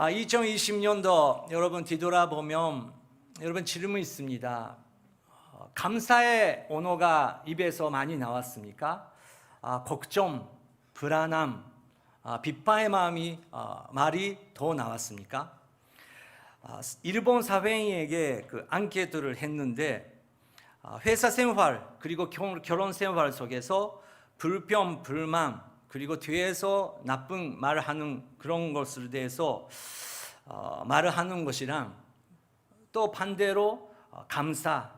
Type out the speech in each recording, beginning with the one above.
2020년도 여러분 뒤돌아보면 여러분 질문이 있습니다. 감사의 언어가 입에서 많이 나왔습니까? 걱정, 불안함, 비판의 말이 더 나왔습니까? 일본 사회인에게 그 앙케이트를 했는데 회사 생활 그리고 결혼 생활 속에서 불평, 불만 그리고 뒤에서 나쁜 말을 하는 그런 것에 대해서 말을 하는 것이랑 또 반대로 감사,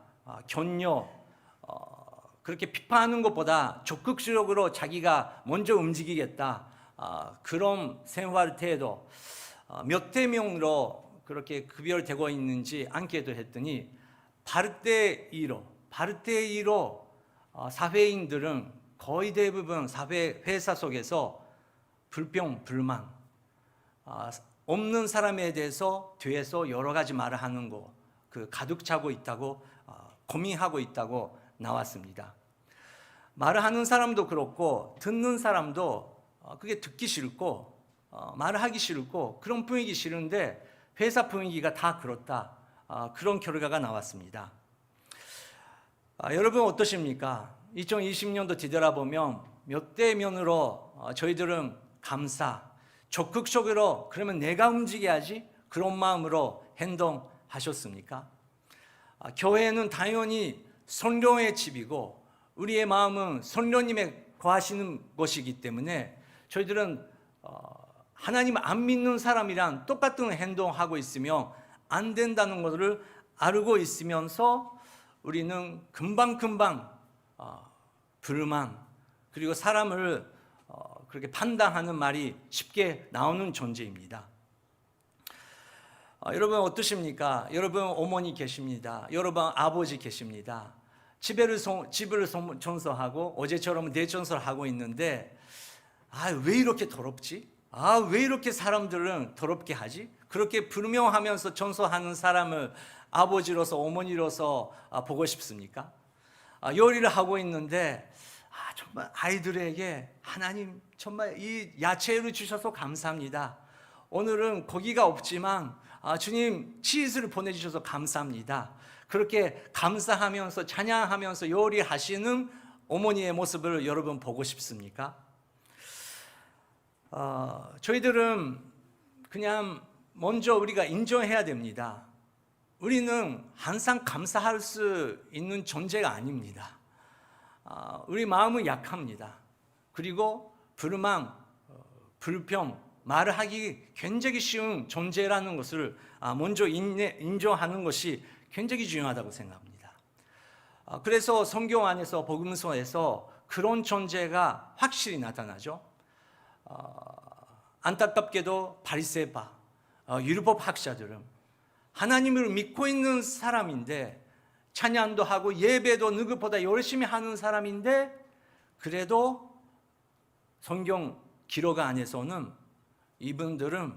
격려 그렇게 비판하는 것보다 적극적으로 자기가 먼저 움직이겠다 그런 생활 태도 몇 대 명으로 그렇게 구별되고 있는지 앙케이트 했더니 8대 2로 사회인들은 거의 대부분 회사 속에서 불평, 불만 없는 사람에 대해서 뒤에서 여러 가지 말을 하는 거 가득 차고 있다고 고민하고 있다고 나왔습니다. 말을 하는 사람도 그렇고 듣는 사람도 그게 듣기 싫고 말을 하기 싫고 그런 분위기 싫은데 회사 분위기가 다 그렇다 그런 결과가 나왔습니다. 여러분 어떠십니까? 2020년도 뒤돌아보면 몇 대 면으로 저희들은 감사, 적극적으로 그러면 내가 움직여야지 그런 마음으로 행동하셨습니까? 교회는 당연히 성령의 집이고 우리의 마음은 성령님의 거하시는 것이기 때문에 저희들은 하나님 안 믿는 사람이랑 똑같은 행동하고 있으면 안 된다는 것을 알고 있으면서 우리는 금방 불만 그리고 사람을 그렇게 판단하는 말이 쉽게 나오는 존재입니다. 여러분 어떠십니까? 여러분 어머니 계십니다. 여러분 아버지 계십니다. 집을 청소하고 어제처럼 대청소를 하고 있는데 왜 이렇게 더럽지? 왜 이렇게 사람들은 더럽게 하지? 그렇게 불명하면서 청소하는 사람을 아버지로서 어머니로서 보고 싶습니까? 요리를 하고 있는데 정말 아이들에게 하나님 정말 이 야채를 주셔서 감사합니다. 오늘은 고기가 없지만 주님 치즈를 보내주셔서 감사합니다. 그렇게 감사하면서 찬양하면서 요리하시는 어머니의 모습을 여러분 보고 싶습니까? 저희들은 그냥 먼저 우리가 인정해야 됩니다. 우리는 항상 감사할 수 있는 존재가 아닙니다. 우리 마음은 약합니다. 그리고 불만, 불평, 말을 하기 굉장히 쉬운 존재라는 것을 먼저 인정하는 것이 굉장히 중요하다고 생각합니다. 그래서 성경 안에서 복음서에서 그런 존재가 확실히 나타나죠. 안타깝게도 바리새파, 율법 학자들은 하나님을 믿고 있는 사람인데 찬양도 하고 예배도 누구보다 열심히 하는 사람인데 그래도 성경 기록 안에서는 이분들은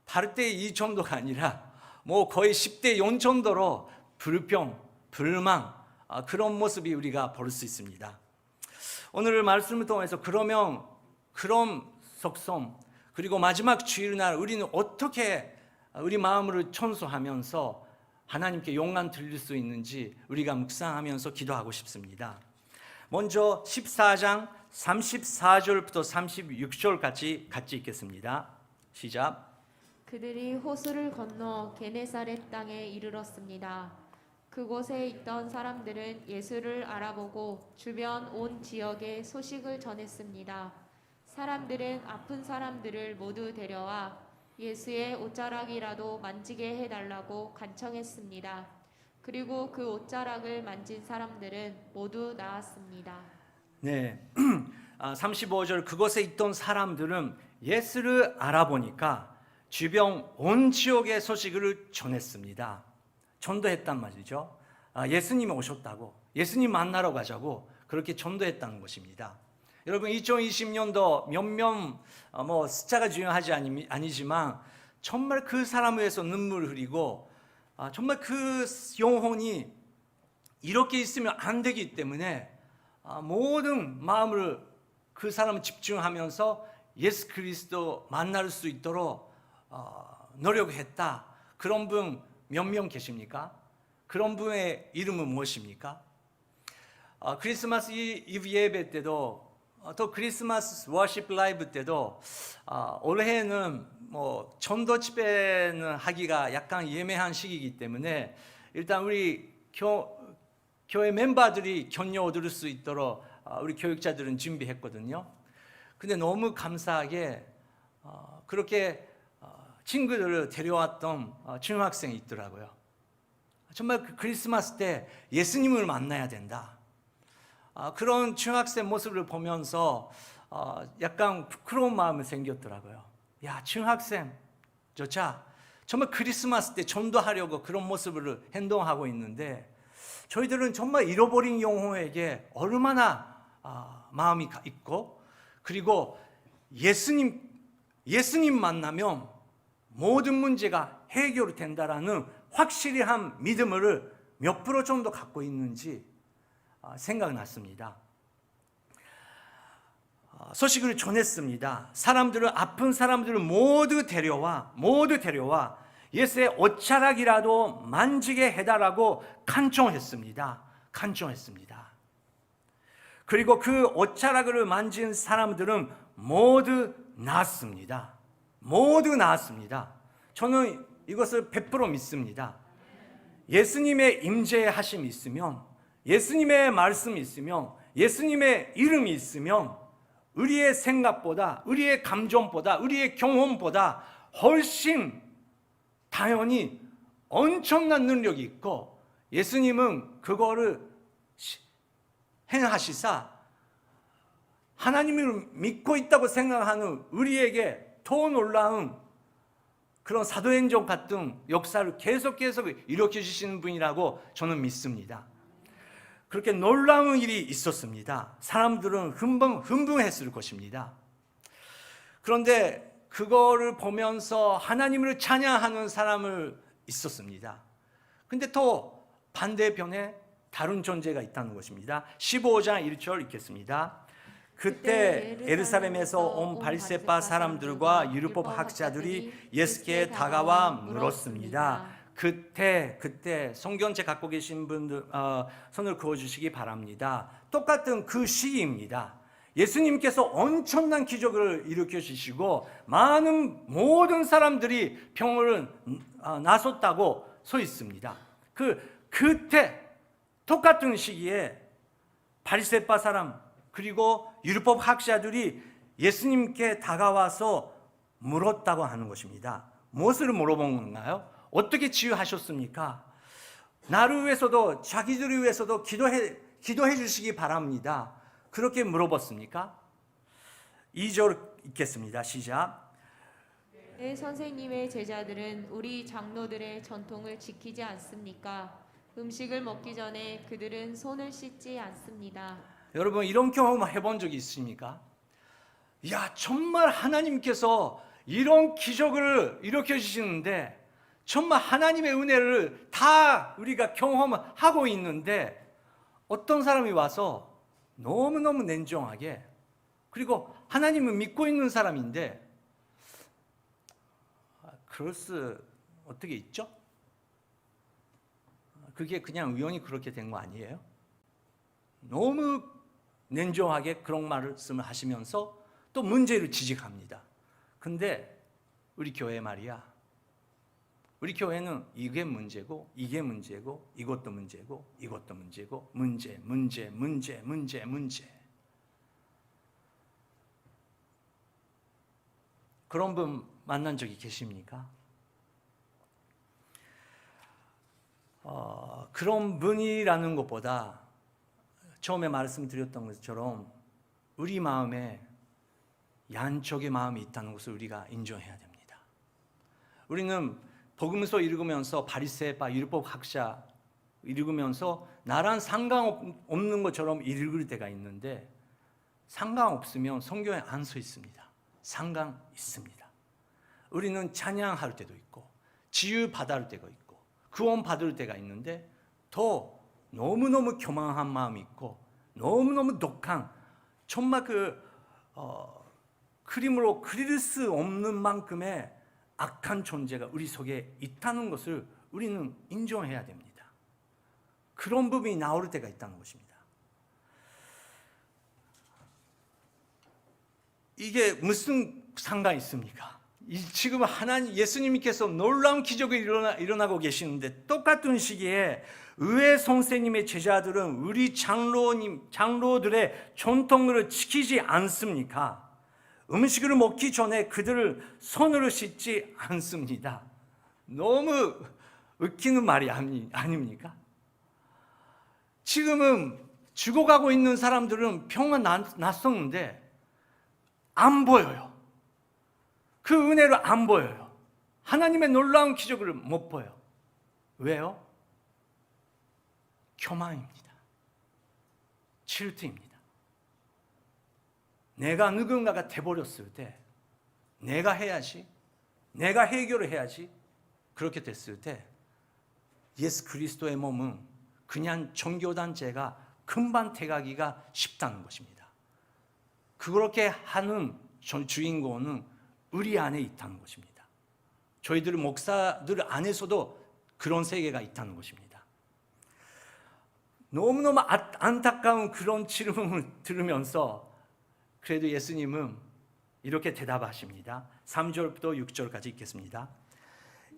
8대 2 정도가 아니라 거의 10대 0 정도로 불평, 불만 그런 모습이 우리가 볼 수 있습니다. 오늘 말씀을 통해서 그러면 그런 속성 그리고 마지막 주일날 우리는 어떻게 우리 마음을 청소하면서 하나님께 영광 드릴 수 있는지 우리가 묵상하면서 기도하고 싶습니다. 먼저 14장 34절부터 36절까지 같이 읽겠습니다. 시작. 그들이 호수를 건너 게네사렛 땅에 이르렀습니다. 그곳에 있던 사람들은 예수를 알아보고 주변 온 지역에 소식을 전했습니다. 사람들은 아픈 사람들을 모두 데려와 예수의 옷자락이라도 만지게 해달라고 간청했습니다. 그리고 그 옷자락을 만진 사람들은 모두 나았습니다. 네, 35절 그곳에 있던 사람들은 예수를 알아보니까 주변 온 지역의 소식을 전했습니다. 전도했단 말이죠. 예수님이 오셨다고, 예수님 만나러 가자고 그렇게 전도했다는 것입니다. 여러분 2020년도 몇몇 숫자가 중요하지 아니지만 정말 그 사람을 위해서 눈물을 흘리고 정말 그 영혼이 이렇게 있으면 안 되기 때문에 모든 마음을 그 사람을 집중하면서 예수 그리스도 만날 수 있도록 노력했다. 그런 분 몇 명 계십니까? 그런 분의 이름은 무엇입니까? 크리스마스 이브 예배 때도 또 크리스마스 워십 라이브 때도 올해는 뭐 전도 집회는 하기가 약간 예매한 시기이기 때문에 일단 우리 교회 멤버들이 견녀 들을 수 있도록 우리 교육자들은 준비했거든요. 근데 너무 감사하게 그렇게 친구들을 데려왔던 중학생이 있더라고요. 정말 그 크리스마스 때 예수님을 만나야 된다. 그런 중학생 모습을 보면서 약간 부끄러운 마음이 생겼더라고요. 야, 중학생조차 정말 크리스마스 때 전도하려고 그런 모습을 행동하고 있는데 저희들은 정말 잃어버린 영혼에게 얼마나 마음이 있고 그리고 예수님 만나면 모든 문제가 해결된다라는 확실한 믿음을 몇 프로 정도 갖고 있는지 생각났습니다. 소식을 전했습니다. 아픈 사람들을 모두 데려와 예수의 옷자락이라도 만지게 해달라고 간청했습니다. 그리고 그 옷자락을 만진 사람들은 모두 나았습니다. 저는 이것을 100% 믿습니다. 예수님의 임재하심이 있으면, 예수님의 말씀이 있으면, 예수님의 이름이 있으면 우리의 생각보다, 우리의 감정보다, 우리의 경험보다 훨씬 당연히 엄청난 능력이 있고 예수님은 그거를 행하시사 하나님을 믿고 있다고 생각하는 우리에게 더 놀라운 그런 사도행전 같은 역사를 계속 일으켜 주시는 분이라고 저는 믿습니다. 그렇게 놀라운 일이 있었습니다. 사람들은 흥분했을 것입니다. 그런데 그거를 보면서 하나님을 찬양하는 사람을 있었습니다. 근데 또 반대편에 다른 존재가 있다는 것입니다. 15장 1절 읽겠습니다. 그때 예루살렘에서 온 바리새파 사람들과 율법 학자들이 예수께 다가와 물었습니다. 그때 성경책 갖고 계신 분들 손을 그어 주시기 바랍니다. 똑같은 그 시기입니다. 예수님께서 엄청난 기적을 일으켜 주시고 모든 사람들이 병을 나섰다고 써 있습니다. 그때 똑같은 시기에 바리새파 사람 그리고 율법 학자들이 예수님께 다가와서 물었다고 하는 것입니다. 무엇을 물어본 건가요? 어떻게 치유하셨습니까? 나를 위해서도 자기들을 위해서도 기도해 주시기 바랍니다. 그렇게 물어봤습니까? 2절 읽겠습니다. 시작. 선생님의 제자들은 우리 장로들의 전통을 지키지 않습니까? 음식을 먹기 전에 그들은 손을 씻지 않습니다. 여러분 이런 경험 해본 적이 있습니까? 야, 정말 하나님께서 이런 기적을 일으켜 주시는데 정말 하나님의 은혜를 다 우리가 경험하고 있는데 어떤 사람이 와서 너무너무 냉정하게 그리고 하나님을 믿고 있는 사람인데 그럴 수 어떻게 있죠? 그게 그냥 우연히 그렇게 된 거 아니에요? 너무 냉정하게 그런 말씀을 하시면서 또 문제를 지적합니다. 근데 우리 교회 말이야. 우리 교회는 이게 문제고 이게 문제고 이것도 문제고 이것도 문제고 문제. 그런 분 만난 적이 계십니까? 그런 분이라는 것보다 처음에 말씀드렸던 것처럼 우리 마음에 양쪽의 마음이 있다는 것을 우리가 인정해야 됩니다. 우리는 복음서 읽으면서 바리새파 율법 학자 읽으면서 나랑 상관없는 것처럼 읽을 때가 있는데 상관없으면 성경에 안 써 있습니다. 상관 있습니다. 우리는 찬양할 때도 있고 치유받을 때가 있고 구원받을 때가 있는데 더 너무너무 교만한 마음이 있고 너무너무 독한 정말 그림으로 그릴 수 없는 만큼의 악한 존재가 우리 속에 있다는 것을 우리는 인정해야 됩니다. 그런 부분이 나올 때가 있다는 것입니다. 이게 무슨 상관이 있습니까? 지금 하나님 예수님께서 놀라운 기적이 일어나고 계시는데 똑같은 시기에 의회 선생님의 제자들은 우리 장로들의 전통을 지키지 않습니까? 음식을 먹기 전에 그들을 손으로 씻지 않습니다. 너무 웃기는 말이 아닙니까? 지금은 죽어가고 있는 사람들은 병은 났었는데 안 보여요. 그 은혜를 안 보여요. 하나님의 놀라운 기적을 못 보여. 왜요? 교만입니다. 질투입니다. 내가 누군가가 돼버렸을 때 내가 해야지, 내가 해결을 해야지, 그렇게 됐을 때 예수 그리스도의 몸은 그냥 종교단체가 금방 돼가기가 쉽다는 것입니다. 그렇게 하는 주인공은 우리 안에 있다는 것입니다. 저희들 목사들 안에서도 그런 세계가 있다는 것입니다. 너무너무 안타까운 그런 질문을 들으면서 그래도 예수님은 이렇게 대답하십니다. 3절부터 6절까지 읽겠습니다.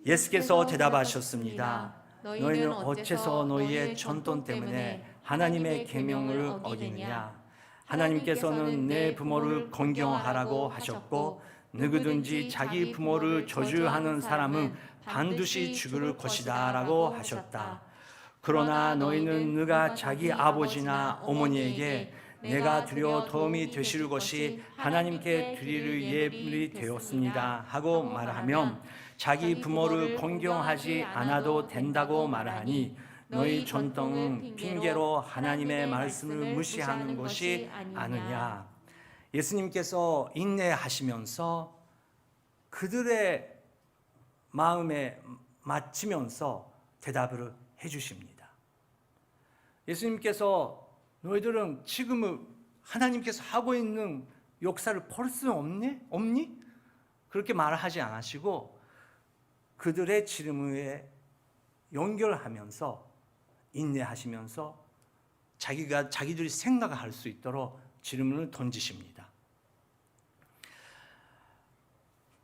예수께서 대답하셨습니다. 너희는 어째서 너희의 전통 때문에 하나님의 계명을 어기느냐? 하나님께서는 내 부모를 공경하라고 하셨고 누구든지 자기 부모를 저주하는 사람은 반드시 죽을 것이다 라고 하셨다. 그러나 너희는 누가 자기 아버지나 어머니에게 내가 드려 도움이 되실 것이 하나님께 드릴 예물이 되었습니다 하고 말하면 자기 부모를 공경하지 않아도 된다고 말하니 너희 전통은 핑계로 하나님의 말씀을 무시하는 것이 아니냐. 예수님께서 인내하시면서 그들의 마음에 맞추면서 대답을 해주십니다. 예수님께서 너희들은 지금 하나님께서 하고 있는 역사를 볼 수 없니? 그렇게 말하지 않으시고 그들의 질문에 연결하면서 인내하시면서 자기들이 생각할 수 있도록 질문을 던지십니다.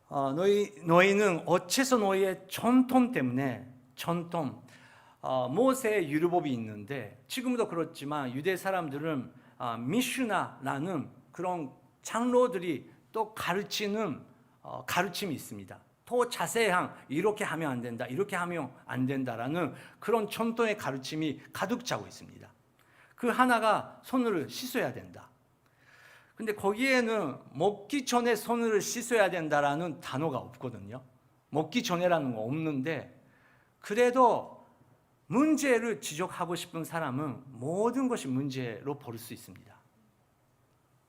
너희는 어째서 너희의 전통 때문에 모세의 율법이 있는데 지금도 그렇지만 유대 사람들은 미슈나라는 그런 장로들이 또 가르치는 가르침이 있습니다. 더 자세한 이렇게 하면 안 된다, 이렇게 하면 안 된다라는 그런 전통의 가르침이 가득 차고 있습니다. 그 하나가 손을 씻어야 된다. 근데 거기에는 먹기 전에 손을 씻어야 된다라는 단어가 없거든요. 먹기 전에라는 거 없는데 그래도 문제를 지적하고 싶은 사람은 모든 것이 문제로 볼 수 있습니다.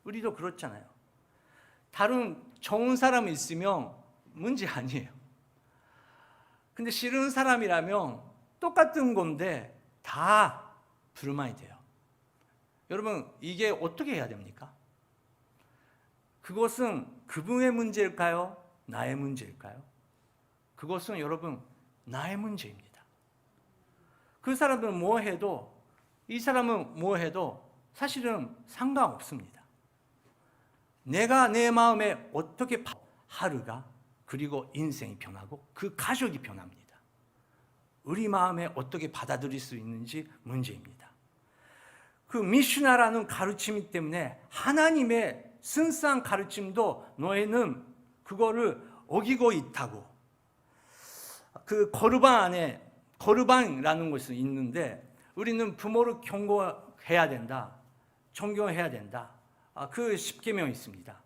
우리도 그렇잖아요. 다른 좋은 사람이 있으면 문제 아니에요. 근데 싫은 사람이라면 똑같은 건데 다 불만이 돼요. 여러분, 이게 어떻게 해야 됩니까? 그것은 그분의 문제일까요? 나의 문제일까요? 그것은 여러분 나의 문제입니다. 그 사람은 뭐 해도 이 사람은 뭐 해도 사실은 상관없습니다. 내가 내 마음에 어떻게 하루가 그리고 인생이 변하고 그 가족이 변합니다. 우리 마음에 어떻게 받아들일 수 있는지 문제입니다. 그 미슈나라는 가르침 때문에 하나님의 순수한 가르침도 너희는 그거를 어기고 있다고. 그 거르반 안에 거르반이라는 것이 있는데 우리는 부모를 경고해야 된다, 존경해야 된다. 그 10계명이 있습니다.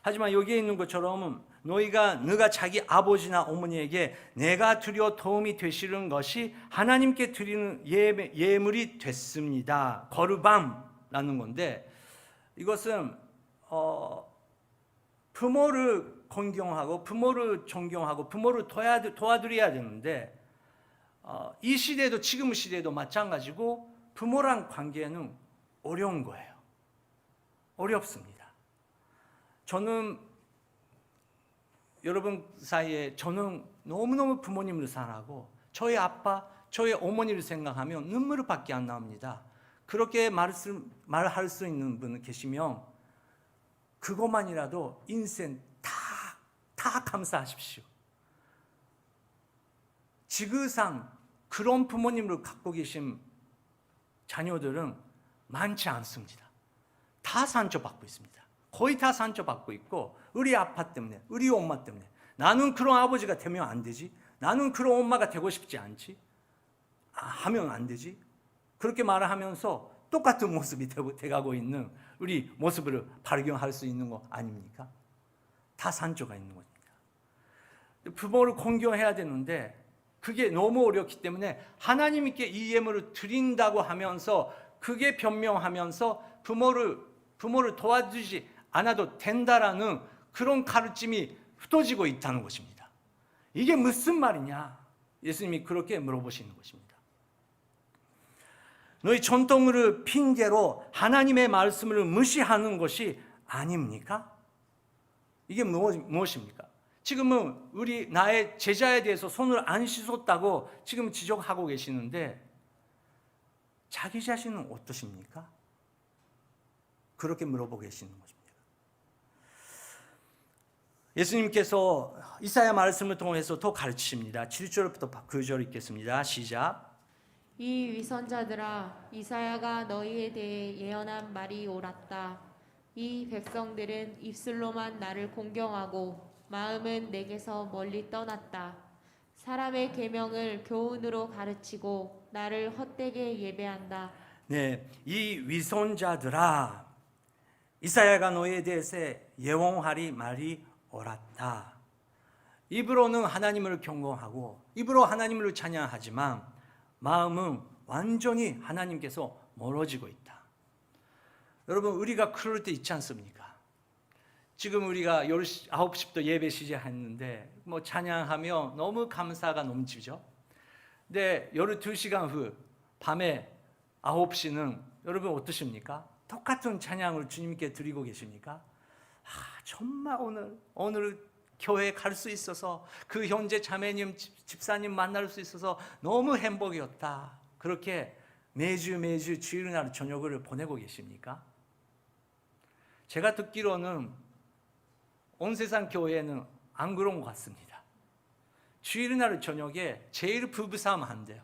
하지만 여기에 있는 것처럼 너가 자기 아버지나 어머니에게 내가 드려 도움이 되시는 것이 하나님께 드리는 예물이 됐습니다. 거르밤라는 건데 이것은 부모를 공경하고 부모를 존경하고 부모를 도와드려야 되는데 이 시대도 지금 시대도 마찬가지고 부모랑 관계는 어려운 거예요. 어렵습니다. 저는 여러분 사이에 저는 너무너무 부모님을 사랑하고 저희 아빠, 저희 어머니를 생각하면 눈물밖에 안 나옵니다. 그렇게 말할 수 있는 분 계시면 그것만이라도 인생 다 감사하십시오. 지구상 그런 부모님을 갖고 계신 자녀들은 많지 않습니다. 다 상처받고 있습니다. 거의 다 상처받고 있고, 우리 아빠 때문에, 우리 엄마 때문에 나는 그런 아버지가 되면 안 되지, 나는 그런 엄마가 되고 싶지 않지, 하면 안 되지, 그렇게 말을 하면서 똑같은 모습이 돼가고 있는 우리 모습을 발견할 수 있는 거 아닙니까? 다 상처가 있는 겁니다. 부모를 공경해야 되는데 그게 너무 어렵기 때문에 하나님께 이 예물을 드린다고 하면서 그게 변명하면서 부모를 도와주지 않아도 된다라는 그런 가르침이 흩어지고 있다는 것입니다. 이게 무슨 말이냐? 예수님이 그렇게 물어보시는 것입니다. 너희 전통을 핑계로 하나님의 말씀을 무시하는 것이 아닙니까? 이게 무엇입니까? 지금은 나의 제자에 대해서 손을 안 씻었다고 지금 지적하고 계시는데 자기 자신은 어떠십니까? 그렇게 물어보고 계시는 것입니다. 예수님께서 이사야 말씀을 통해서 더 가르치십니다. 7절부터 9절 읽겠습니다. 시작. 이 위선자들아, 이사야가 너희에 대해 예언한 말이 옳았다. 이 백성들은 입술로만 나를 공경하고 마음은 내게서 멀리 떠났다. 사람의 계명을 교훈으로 가르치고 나를 헛되게 예배한다. 네, 이 위선자들아, 이사야가 너희에 대해서 예언하리 말이 옳았다. 입으로는 하나님을 경공하고 입으로 하나님을 찬양하지만 마음은 완전히 하나님께서 멀어지고 있다. 여러분, 우리가 그럴 때 있지 않습니까? 지금 우리가 9시부터 예배 시작했는데 찬양하며 너무 감사가 넘치죠. 근데 12시간 후 밤에 9시는 여러분 어떠십니까? 똑같은 찬양을 주님께 드리고 계십니까? 정말 오늘 교회에 갈 수 있어서, 그 형제 자매님 집사님 만날 수 있어서 너무 행복이었다. 그렇게 매주 주일날 저녁을 보내고 계십니까? 제가 듣기로는 온 세상 교회는 안 그런 것 같습니다. 주일날 저녁에 제일 부부싸움 한대요.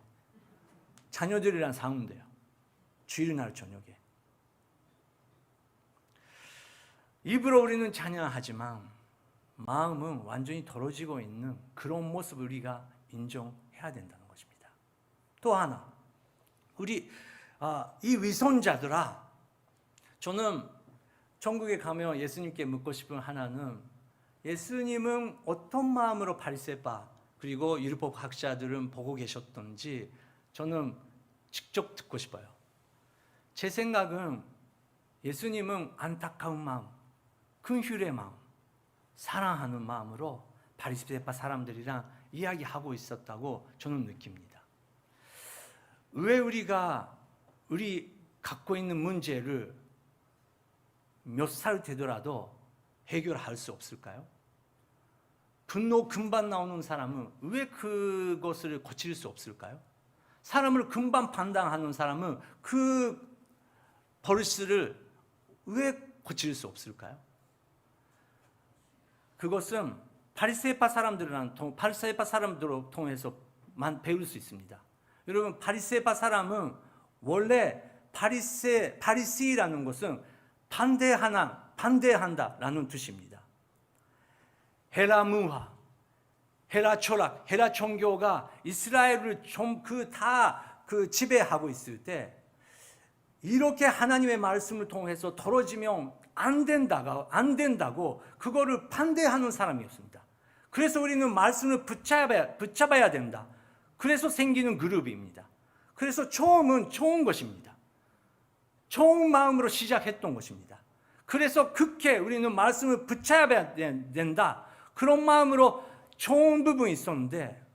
자녀들이랑 싸운대요. 주일날 저녁에. 입으로 우리는 찬양하지만 마음은 완전히 떨어지고 있는 그런 모습을 우리가 인정해야 된다는 것입니다. 또 하나, 이 위선자들아, 저는 천국에 가면 예수님께 묻고 싶은 하나는, 예수님은 어떤 마음으로 바리새파 그리고 율법 학자들은 보고 계셨던지 저는 직접 듣고 싶어요. 제 생각은 예수님은 안타까운 마음, 긍휼의 마음, 사랑하는 마음으로 바리새파 사람들이랑 이야기하고 있었다고 저는 느낍니다. 왜 우리 갖고 있는 문제를 몇 살 되더라도 해결할 수 없을까요? 분노 금방 나오는 사람은 왜 그것을 고칠 수 없을까요? 사람을 금방 판단하는 사람은 그 버릇을 왜 고칠 수 없을까요? 그것은 바리새파 사람들을 통해서만 배울 수 있습니다. 여러분, 바리새파 사람은 원래 바리새라는 것은 반대한다라는 뜻입니다. 헤라 문화, 헤라 철학, 헤라 종교가 이스라엘을 지배하고 있을 때 이렇게 하나님의 말씀을 통해서 떨어지면 안 된다고 그거를 반대하는 사람이었습니다. 그래서 우리는 말씀을 붙잡아야 된다. 그래서 생기는 그룹입니다. 그래서 처음은 좋은 것입니다. 좋은 마음으로 시작했던 것입니다. 그래서 극해 우리는 말씀을 붙잡아야 된다. 그런 마음으로 좋은 부분이 있었는데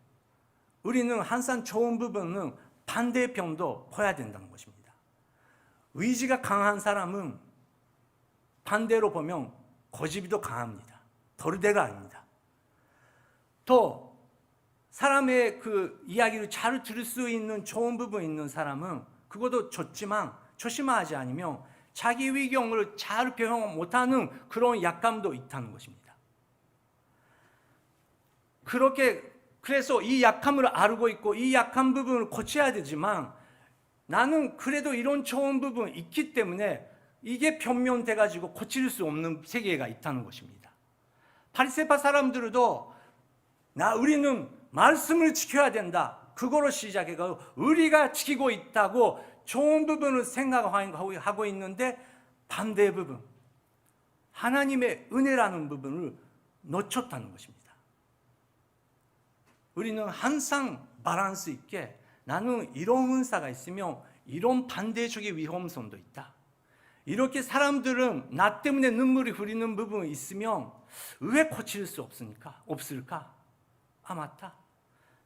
우리는 항상 좋은 부분은 반대편도 봐야 된다는 것입니다. 의지가 강한 사람은 반대로 보면 고집도 강합니다. 도르대가 아닙니다. 또 사람의 그 이야기를 잘 들을 수 있는 좋은 부분 있는 사람은 그것도 좋지만 조심하지 않으면 자기 위경을 잘 표현 못하는 그런 약감도 있다는 것입니다. 그래서 이 약함을 알고 있고 이 약한 부분을 고쳐야 되지만 나는 그래도 이런 좋은 부분이 있기 때문에 이게 변면돼 가지고 고칠 수 없는 세계가 있다는 것입니다. 바리새파 사람들도 우리는 말씀을 지켜야 된다. 그거로 시작해서 우리가 지키고 있다고 좋은 부분을 생각하고 있는데 반대의 부분, 하나님의 은혜라는 부분을 놓쳤다는 것입니다. 우리는 항상 밸런스 있게 나는 이런 은사가 있으면 이런 반대적인 위험성도 있다. 이렇게 사람들은 나 때문에 눈물이 흐르는 부분이 있으면 왜 고칠 수 없을까? 맞다.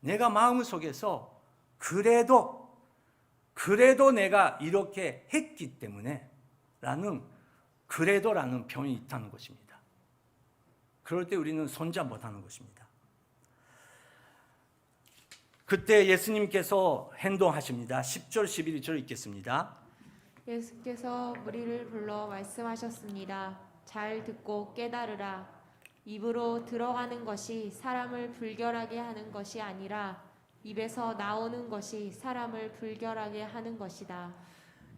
내가 마음속에서 그래도 내가 이렇게 했기 때문에 그래도라는 병이 있다는 것입니다. 그럴 때 우리는 손자 못하는 것입니다. 그때 예수님께서 행동하십니다. 10절 11절 읽겠습니다. 예수께서 무리를 불러 말씀하셨습니다. 잘 듣고 깨달으라. 입으로 들어가는 것이 사람을 불결하게 하는 것이 아니라 입에서 나오는 것이 사람을 불결하게 하는 것이다.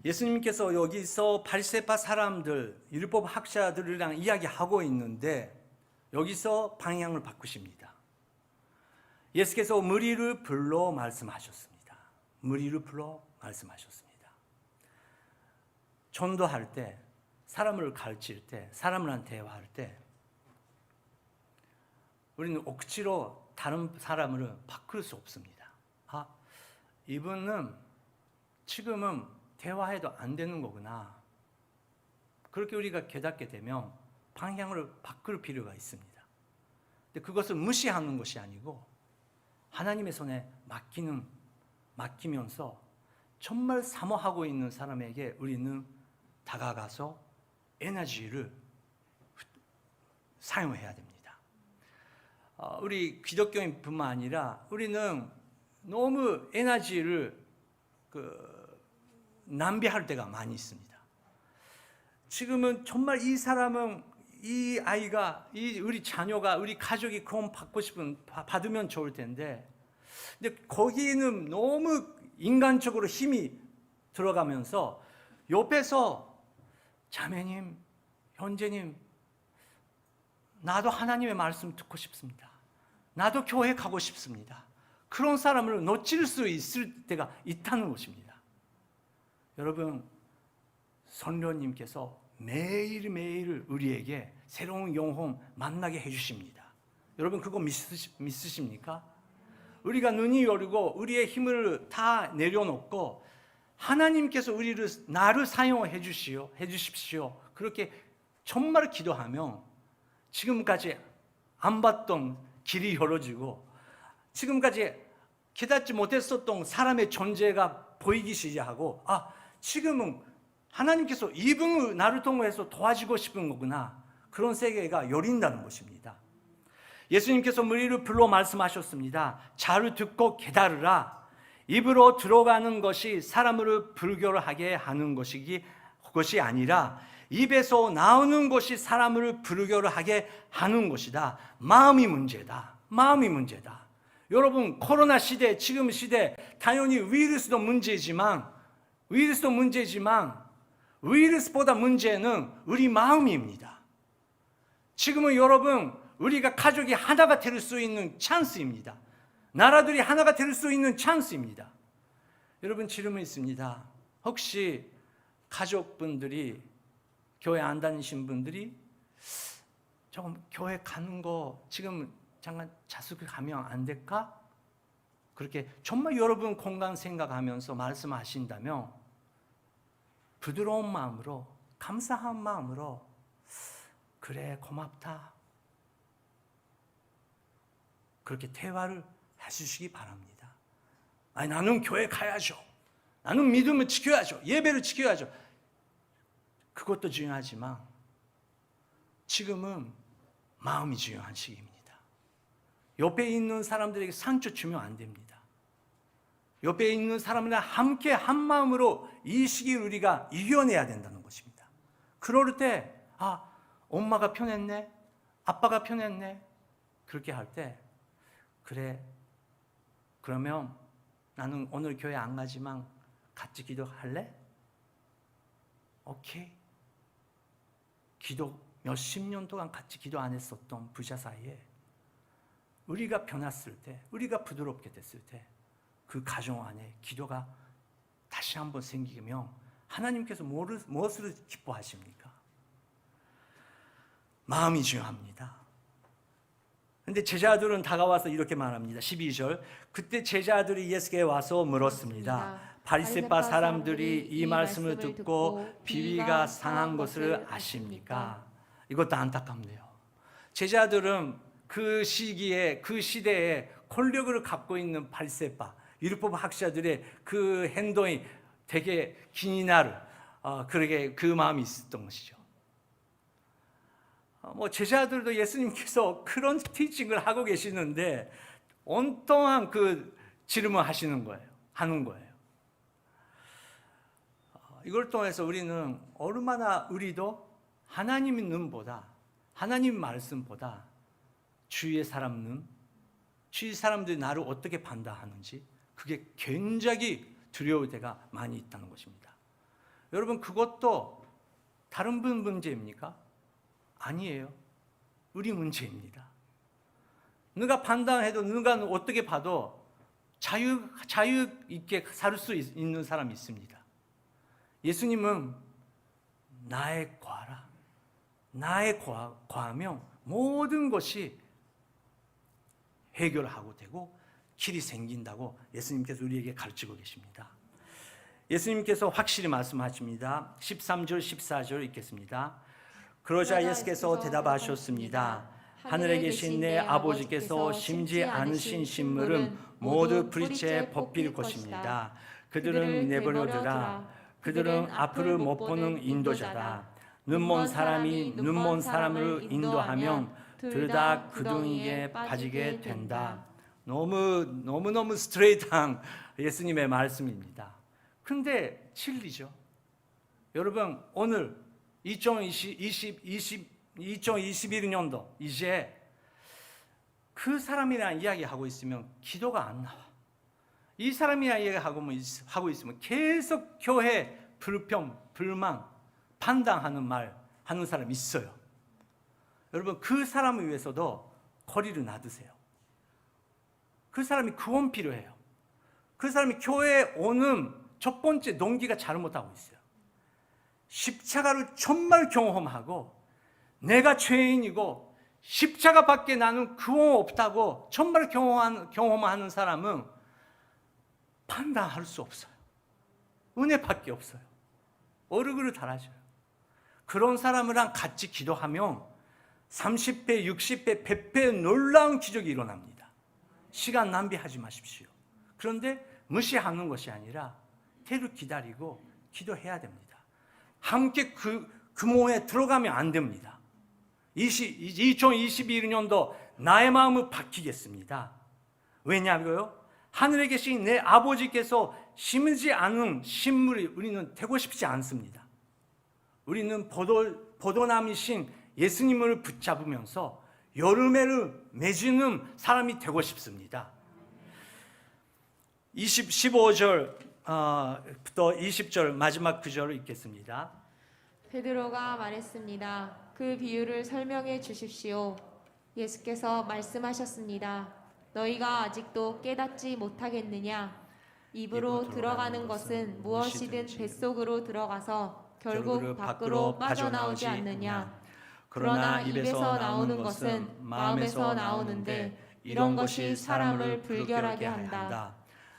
예수님께서 여기서 바리새파 사람들, 율법 학자들이랑 이야기하고 있는데 여기서 방향을 바꾸십니다. 예수께서 무리를 불러 말씀하셨습니다. 무리를 불러 말씀하셨습니다. 전도할 때, 사람을 가르칠 때, 사람이랑 대화할 때 우리는 억지로 다른 사람을 바꿀 수 없습니다. 이분은 지금은 대화해도 안 되는 거구나. 그렇게 우리가 깨닫게 되면 방향을 바꿀 필요가 있습니다. 근데 그것을 무시하는 것이 아니고 하나님의 손에 맡기면서 정말 사모하고 있는 사람에게 우리는 다가가서 에너지를 사용해야 됩니다. 우리 기독교인뿐만 아니라 우리는 너무 에너지를 낭비할 때가 많이 있습니다. 지금은 정말 이 사람은 이 아이가, 우리 자녀가, 우리 가족이 그런 받으면 좋을 텐데, 근데 거기는 너무 인간적으로 힘이 들어가면서 옆에서 자매님, 형제님, 나도 하나님의 말씀 듣고 싶습니다. 나도 교회 가고 싶습니다. 그런 사람을 놓칠 수 있을 때가 있다는 것입니다. 여러분, 성령님께서 매일매일 우리에게 새로운 영혼 만나게 해주십니다. 여러분 그거 믿으십니까? 우리가 눈이 열리고 우리의 힘을 다 내려놓고 하나님께서 나를 사용해 주십시오. 그렇게 정말 기도하면 지금까지 안 봤던 길이 열어지고 지금까지 깨닫지 못했었던 사람의 존재가 보이기 시작하고 지금은 하나님께서 이분을 나를 통해서 도와주고 싶은 거구나. 그런 세계가 열린다는 것입니다. 예수님께서 무리를 불러 말씀하셨습니다. 잘 듣고 깨달으라. 입으로 들어가는 것이 사람을 불결하게 하는 것이 아니라 입에서 나오는 것이 사람을 불결하게 하는 것이다. 마음이 문제다. 여러분 코로나 시대, 지금 시대 당연히 위르스도 문제지만 위르스보다 문제는 우리 마음입니다. 지금은 여러분 우리가 가족이 하나가 될 수 있는 찬스입니다. 나라들이 하나가 될 수 있는 찬스입니다. 여러분 질문 있습니다. 혹시 가족분들이 교회 안 다니신 분들이 조금 교회 가는 거 지금 잠깐 자숙을 가면 안 될까? 그렇게 정말 여러분 건강 생각하면서 말씀하신다면 부드러운 마음으로, 감사한 마음으로 그래 고맙다 그렇게 대화를 해주시기 바랍니다. 나는 교회 가야죠. 나는 믿음을 지켜야죠. 예배를 지켜야죠. 그것도 중요하지만 지금은 마음이 중요한 시기입니다. 옆에 있는 사람들에게 상처 주면 안 됩니다. 옆에 있는 사람들과 함께 한 마음으로 이 시기를 우리가 이겨내야 된다는 것입니다. 그럴 때 엄마가 편했네, 아빠가 편했네, 그렇게 할 때 그래, 그러면 나는 오늘 교회 안 가지만 같이 기도할래? 오케이. 기도 몇십 년 동안 같이 기도 안 했었던 부자 사이에 우리가 변했을 때, 우리가 부드럽게 됐을 때 그 가정 안에 기도가 다시 한번 생기면 하나님께서 무엇을 기뻐하십니까? 마음이 중요합니다. 그런데 제자들은 다가와서 이렇게 말합니다. 12절, 그때 제자들이 예수께 와서 물었습니다. 바리새파 사람들이 이 말씀을 듣고 비위가 상한 것을 아십니까? 이것도 안타깝네요. 제자들은 그 시기에, 그 시대에 권력을 갖고 있는 바리새파 율법 학자들의 그 행동이 되게 기니 나를 그러게 그 마음이 있었던 것이죠. 제자들도 예수님께서 그런 티칭을 하고 계시는데 온통한 그 질문을 하는 거예요. 이걸 통해서 우리는 얼마나 우리도 하나님의 눈보다, 하나님 말씀보다 주위의 사람들이 나를 어떻게 판단하는지 그게 굉장히 두려울 때가 많이 있다는 것입니다. 여러분, 그것도 다른 분 문제입니까? 아니에요. 우리 문제입니다. 누가 판단해도, 누가 어떻게 봐도 자유 있게 살 수 있는 사람이 있습니다. 예수님은 나의 과라. 나의 과하면 모든 것이 해결하고 되고 길이 생긴다고 예수님께서 우리에게 가르치고 계십니다. 예수님께서 확실히 말씀하십니다. 13절 14절 읽겠습니다. 그러자 예수께서 대답하셨습니다. 하늘에 계신 내 아버지께서 심지 않으신 식물은 모두 불의째 벗길 것입니다. 그들은 내버려두라. 그들은 앞을 못 보는 인도자다. 눈먼 사람이 눈먼 사람을 인도하면 둘 다 구덩이에 빠지게 된다. 너무 스트레이트한 예수님의 말씀입니다. 근데 진리죠. 여러분, 오늘 2021년도 이제 그 사람이랑 이야기하고 있으면 기도가 안 나와. 이 사람이랑 이야기하고 있으면 계속 교회 불평, 불만, 판단하는 말 하는 사람이 있어요. 여러분, 그 사람을 위해서도 거리를 놔두세요. 그 사람이 구원 필요해요. 그 사람이 교회에 오는 첫 번째 동기가 잘못하고 있어요. 십자가를 정말 경험하고 내가 죄인이고 십자가밖에 나는 구원 없다고 정말 경험하는 사람은 판단할 수 없어요. 은혜밖에 없어요. 얼굴을 달아줘요. 그런 사람이랑 같이 기도하면 30배, 60배, 100배 놀라운 기적이 일어납니다. 시간 낭비하지 마십시오. 그런데 무시하는 것이 아니라 때를 기다리고 기도해야 됩니다. 함께 그 모에 들어가면 안 됩니다. 2021년도 나의 마음을 바뀌겠습니다. 왜냐고요? 하늘에 계신 내 아버지께서 심지 않은 식물이 우리는 되고 싶지 않습니다. 우리는 포도나무이신 예수님을 붙잡으면서 여름에를 맺는 사람이 되고 싶습니다. 15절부터 20절 마지막 구절을 읽겠습니다. 베드로가 말했습니다. 그 비유를 설명해 주십시오. 예수께서 말씀하셨습니다. 너희가 아직도 깨닫지 못하겠느냐? 입으로 들어가는 것은 무엇이든 뱃속으로 들어가서 결국 밖으로 빠져나오지 않느냐? 그러나 입에서 나오는 것은 마음에서 나오는데 이런 것이 사람을 불결하게 한다.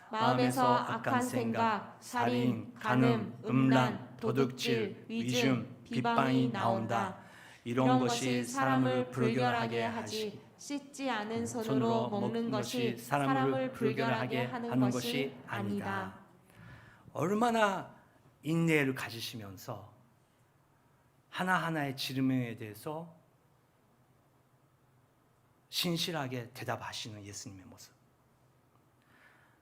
마음에서 악한 생각, 살인, 간음, 음란, 도둑질, 위증, 비방이 나온다. 이런 것이 사람을 불결하게 하지 씻지 않은 손으로 먹는 것이 사람을 불결하게 하는 것이 아니다. 얼마나 인내를 가지시면서 하나하나의 질문에 대해서 신실하게 대답하시는 예수님의 모습.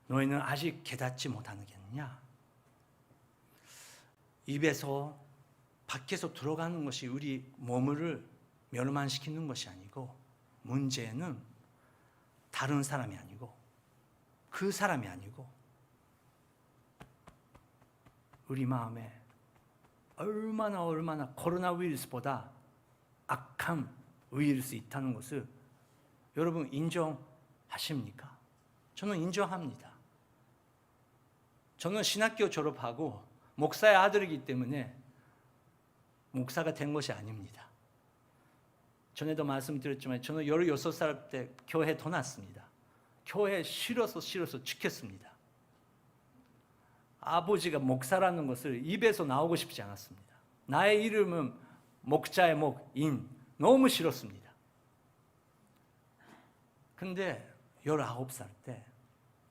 너희는 아직 깨닫지 못하느냐? 입에서 밖에서 들어가는 것이 우리 몸을 멸망시키는 것이 아니고, 문제는 다른 사람이 아니고 그 사람이 아니고 우리 마음에 얼마나 코로나 우이러스보다 악한 우이러스 있다는 것을 여러분 인정하십니까? 저는 인정합니다. 저는 신학교 졸업하고 목사의 아들이기 때문에 목사가 된 것이 아닙니다. 전에도 말씀드렸지만 저는 16살 때 교회 떠났습니다. 교회 싫어서 죽겠습니다. 아버지가 목사라는 것을 입에서 나오고 싶지 않았습니다. 나의 이름은 목자의 목인, 너무 싫었습니다. 근데 19살 때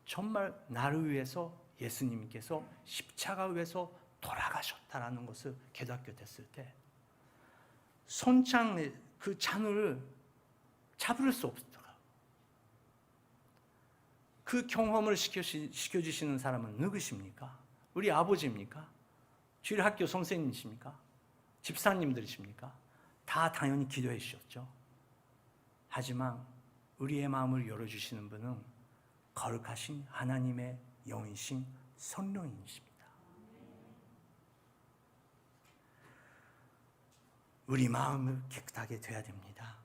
정말 나를 위해서 예수님께서 십자가 위에서 돌아가셨다라는 것을 개닫게 됐을 때 손창 그 잔을 잡을 수 없더라. 그 경험을 시켜주시는 사람은 누구십니까? 우리 아버지입니까? 주일학교 선생님이십니까? 집사님들이십니까? 다 당연히 기도해 주셨죠. 하지만 우리의 마음을 열어주시는 분은 거룩하신 하나님의 영이신 성령님이십니다. 우리 마음을 깨끗하게 돼야 됩니다.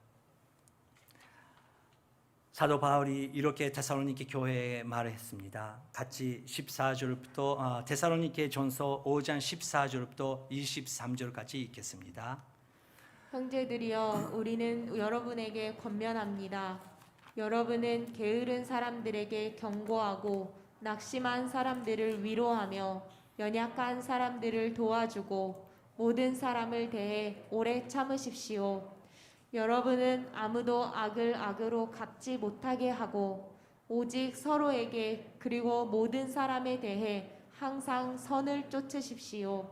사도 바울이 이렇게 데살로니게 교회에 말을 했습니다. 같이 14절부터 데살로니게 전서 5장 14절부터 23절까지 읽겠습니다. 형제들이여, 우리는 여러분에게 권면합니다. 여러분은 게으른 사람들에게 경고하고 낙심한 사람들을 위로하며 연약한 사람들을 도와주고 모든 사람을 대해 오래 참으십시오. 여러분은 아무도 악을 악으로 갚지 못하게 하고 오직 서로에게 그리고 모든 사람에 대해 항상 선을 쫓으십시오.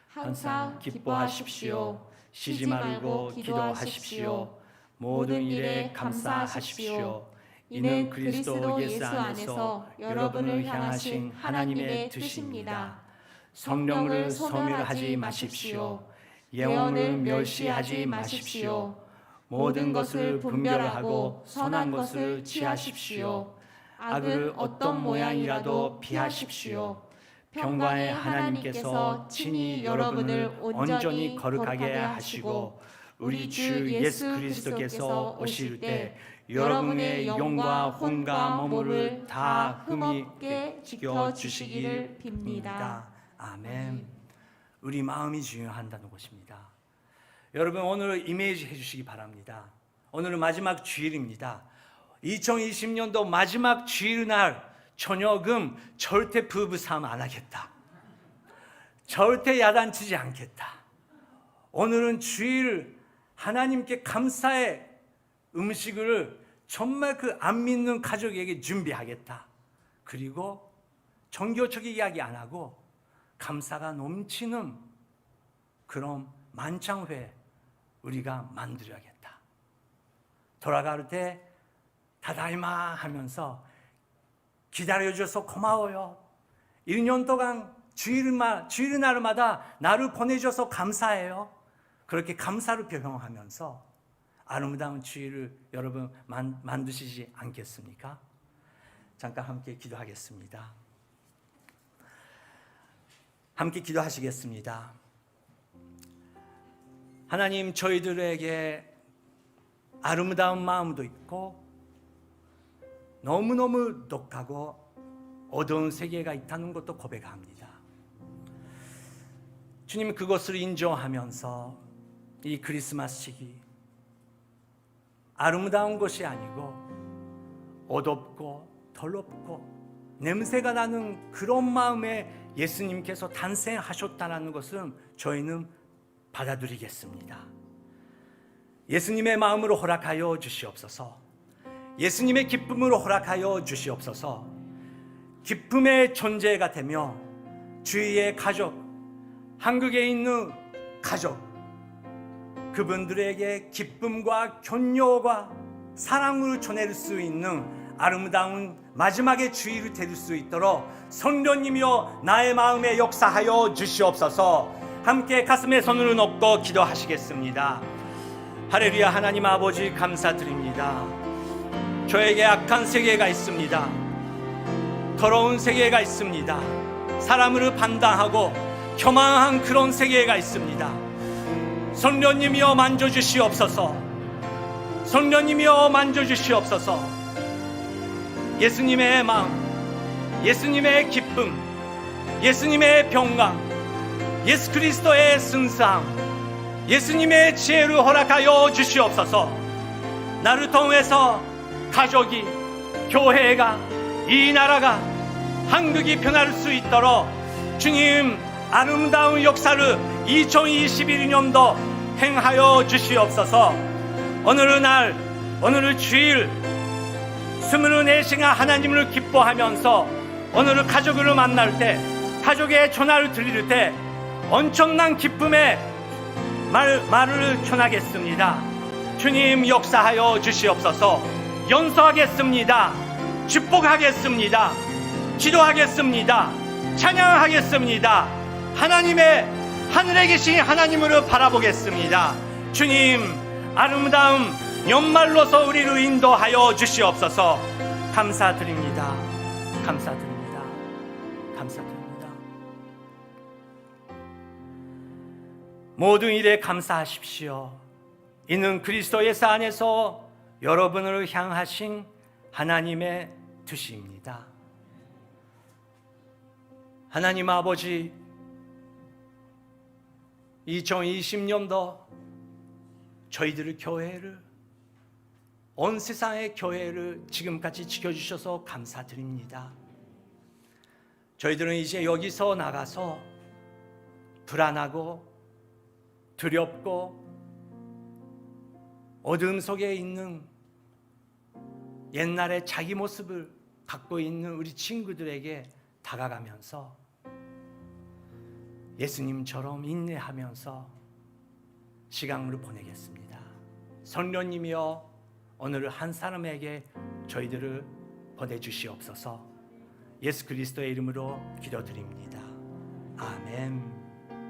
항상 기뻐하십시오. 쉬지 말고 기도하십시오. 모든 일에 감사하십시오. 이는 그리스도 예수 안에서 여러분을 향하신 하나님의 뜻입니다. 성령을 소멸하지 마십시오. 예언을 멸시하지 마십시오. 모든 것을 분별하고 선한 것을 취하십시오. 악을 어떤 모양이라도 피하십시오. 평강의 하나님께서 친히 여러분을 온전히 거룩하게 하시고 우리 주 예수 그리스도께서 오실 때 여러분의 영과 혼과 몸을 다 흠없게 지켜주시기를 빕니다. 아멘. 우리 마음이 중요한다는 것입니다. 여러분, 오늘 이미지 해주시기 바랍니다. 오늘은 마지막 주일입니다. 2020년도 마지막 주일날 저녁은 절대 부부싸움 안 하겠다. 절대 야단치지 않겠다. 오늘은 주일 하나님께 감사의 음식을 정말 그 안 믿는 가족에게 준비하겠다. 그리고 종교적인 이야기 안 하고 감사가 넘치는 그런 만찬회 우리가 만들어야겠다. 돌아갈 때 다다이마 하면서 기다려줘서 고마워요. 1년 동안 주일날마다 나를 보내줘서 감사해요. 그렇게 감사를 표현하면서 아름다운 주일을 여러분 만드시지 않겠습니까? 잠깐 함께 기도하겠습니다. 함께 기도하시겠습니다. 하나님, 저희들에게 아름다운 마음도 있고 너무너무 독하고 어두운 세계가 있다는 것도 고백합니다. 주님, 그것을 인정하면서 이 크리스마스 시기 아름다운 것이 아니고 어둡고 더럽고 냄새가 나는 그런 마음에 예수님께서 탄생하셨다는 것은 저희는 받아들이겠습니다. 예수님의 마음으로 허락하여 주시옵소서. 예수님의 기쁨으로 허락하여 주시옵소서. 기쁨의 존재가 되며 주위의 가족, 한국에 있는 가족, 그분들에게 기쁨과 격려와 사랑으로 전해질 수 있는 아름다운 마지막의 주일이 될 수 있도록 성령님이여 나의 마음에 역사하여 주시옵소서. 함께 가슴에 손을 얹고 기도하시겠습니다. 할렐루야. 하나님 아버지 감사드립니다. 저에게 악한 세계가 있습니다. 더러운 세계가 있습니다. 사람을 판단하고 교만한 그런 세계가 있습니다. 성령님이여 만져주시옵소서. 성령님이여 만져주시옵소서. 예수님의 마음, 예수님의 기쁨, 예수님의 평강, 예수 그리스도의 승상, 예수님의 지혜를 허락하여 주시옵소서. 나를 통해서 가족이, 교회가, 이 나라가, 한국이 변할 수 있도록 주님 아름다운 역사를 2021년도 행하여 주시옵소서. 오늘 날, 오늘 주일 24시간 하나님을 기뻐하면서 오늘 가족을 만날 때, 가족의 전화를 드릴 때 엄청난 기쁨의 말을 전하겠습니다. 주님 역사하여 주시옵소서. 연소하겠습니다. 축복하겠습니다. 기도하겠습니다. 찬양하겠습니다. 하나님의 하늘에 계신 하나님을 바라보겠습니다. 주님 아름다운 연말로서 우리를 인도하여 주시옵소서. 감사드립니다. 감사드립니다. 감사드립니다. 모든 일에 감사하십시오. 이는 그리스도 예수 안에서 여러분을 향하신 하나님의 뜻입니다. 하나님 아버지, 2020년도 저희들의 교회를, 온 세상의 교회를 지금까지 지켜주셔서 감사드립니다. 저희들은 이제 여기서 나가서 불안하고 두렵고 어둠 속에 있는 옛날의 자기 모습을 갖고 있는 우리 친구들에게 다가가면서 예수님처럼 인내하면서 시간을 보내겠습니다. 성령님이여 오늘 한 사람에게 저희들을 보내주시옵소서. 예수 그리스도의 이름으로 기도드립니다. 아멘.